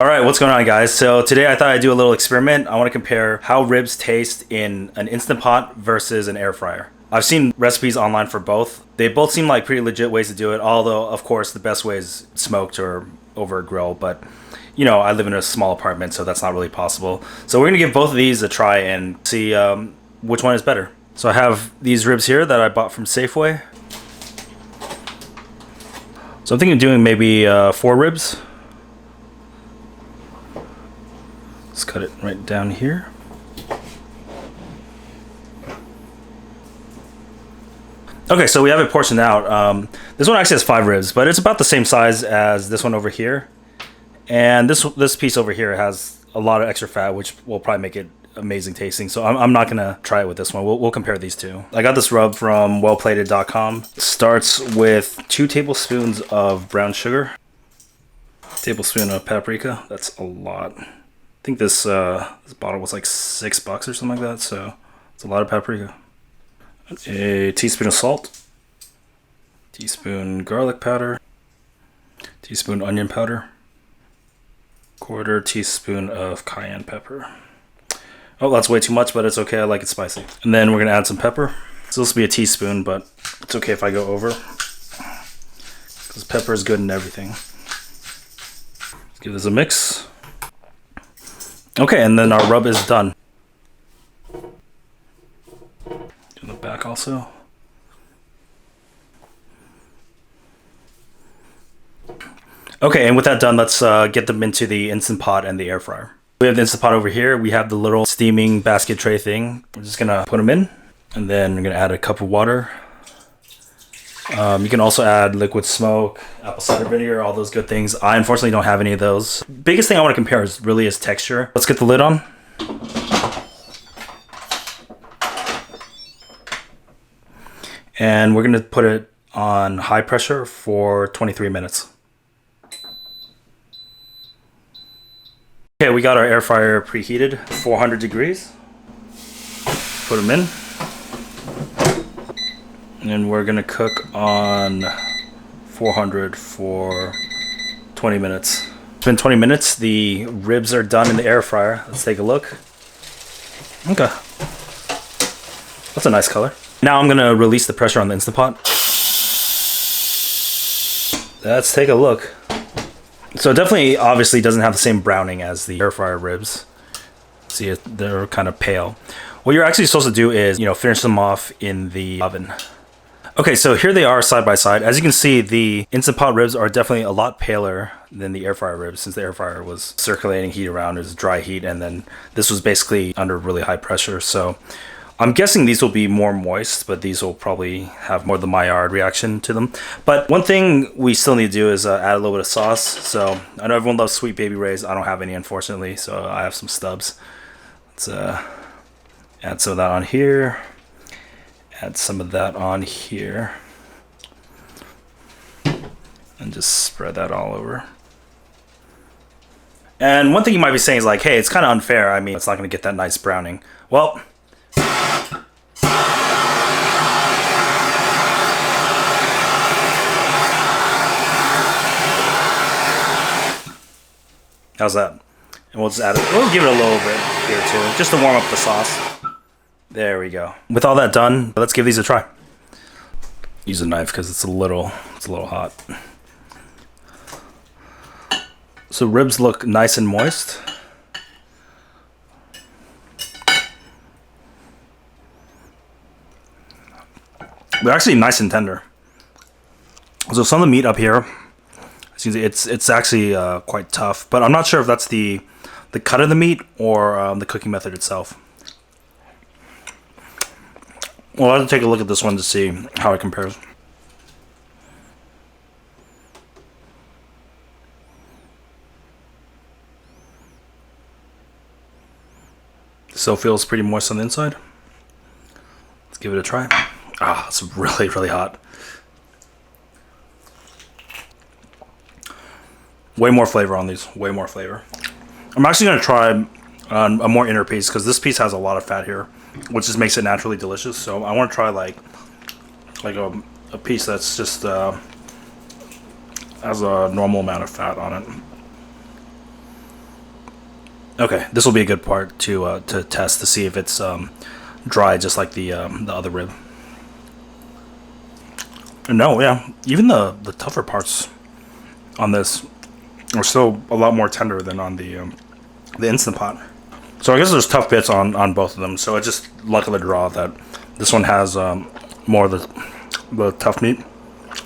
Alright, what's going on guys? So today I thought I'd do a little experiment. I want to compare how ribs taste in an Instant Pot versus an air fryer. I've seen recipes online for both. They both seem like pretty legit ways to do it, although of course the best way is smoked or over a grill, but you know, I live in a small apartment, so that's not really possible. So we're going to give both of these a try and see which one is better. So I have these ribs here that I bought from Safeway. So I'm thinking of doing maybe 4 ribs. Let's cut it right down here. Okay, so we have it portioned out. This one actually has 5 ribs, but it's about the same size as this one over here. And this piece over here has a lot of extra fat, which will probably make it amazing tasting. So I'm not gonna try it with this one. We'll compare these two. I got this rub from wellplated.com. Starts with 2 tablespoons of brown sugar, tablespoon of paprika. That's a lot. I think this bottle was like $6 or something like that, so it's a lot of paprika. A teaspoon of salt, teaspoon garlic powder, teaspoon onion powder, 1/4 teaspoon of cayenne pepper. Oh, that's way too much, but it's okay. I like it spicy. And then we're gonna add some pepper. So this will be a teaspoon, but it's okay if I go over, because pepper is good in everything. Let's give this a mix. Okay, and then our rub is done. Do the back also. Okay, and with that done, let's get them into the Instant Pot and the air fryer. We have the Instant Pot over here. We have the little steaming basket tray thing. We're just gonna put them in, and then we're gonna add a cup of water. You can also add liquid smoke, apple cider vinegar, all those good things. I unfortunately don't have any of those. Biggest thing I want to compare is really is texture. Let's get the lid on. And we're going to put it on high pressure for 23 minutes. Okay, we got our air fryer preheated, 400 degrees. Put them in. And we're gonna cook on 400 for 20 minutes. It's been 20 minutes. The ribs are done in the air fryer. Let's take a look. Okay. That's a nice color. Now I'm gonna release the pressure on the Instant Pot. Let's take a look. So it definitely obviously doesn't have the same browning as the air fryer ribs. See, they're kind of pale. What you're actually supposed to do is, finish them off in the oven. Okay, so here they are side by side. As you can see, the Instant Pot ribs are definitely a lot paler than the air fryer ribs, since the air fryer was circulating heat around. It was dry heat, and then this was basically under really high pressure. So I'm guessing these will be more moist, but these will probably have more of the Maillard reaction to them. But one thing we still need to do is add a little bit of sauce. So I know everyone loves Sweet Baby Ray's. I don't have any, unfortunately, so I have some stubs. Let's add some of that on here. Add some of that on here. And just spread that all over. And one thing you might be saying is like, hey, it's kind of unfair. I mean, it's not going to get that nice browning. Well, how's that? And we'll just add it. We'll give it a little bit here too, just to warm up the sauce. There we go. With all that done, let's give these a try. Use a knife because it's a little hot. So ribs look nice and moist. They're actually nice and tender. So some of the meat up here, it's actually quite tough, but I'm not sure if that's the cut of the meat or the cooking method itself. Well, I'll have to take a look at this one to see how it compares. Still feels pretty moist on the inside. Let's give it a try. Ah, it's really, really hot. Way more flavor on these. Way more flavor. I'm actually going to try a more inner piece, because this piece has a lot of fat here, which just makes it naturally delicious. So I want to try like a piece that's just has a normal amount of fat on it. Okay, this will be a good part to test to see if it's dry, just like the other rib. No, yeah, even the tougher parts on this are still a lot more tender than on the Instant Pot. So I guess there's tough bits on both of them. So it's just luck of the draw that this one has more of the tough meat,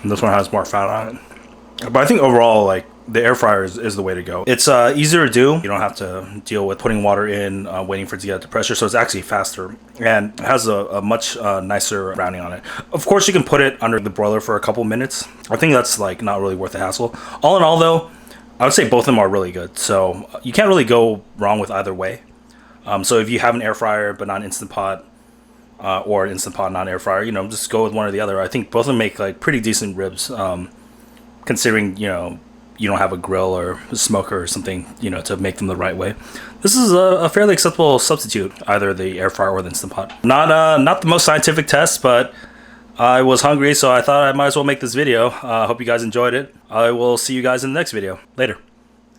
and this one has more fat on it. But I think overall, like, the air fryer is the way to go. It's easier to do. You don't have to deal with putting water in, waiting for it to get up to pressure. So it's actually faster, and it has a much nicer browning on it. Of course, you can put it under the broiler for a couple minutes. I think that's like not really worth the hassle. All in all, though, I would say both of them are really good. So you can't really go wrong with either way. So if you have an air fryer but not an Instant Pot, or an Instant Pot not an air fryer, you know, just go with one or the other. I think both of them make like pretty decent ribs, considering, you know, you don't have a grill or a smoker or something, you know, to make them the right way. This is a fairly acceptable substitute, either the air fryer or the Instant Pot. Not the most scientific test, but I was hungry, so I thought I might as well make this video. Hope you guys enjoyed it. I will see you guys in the next video. Later.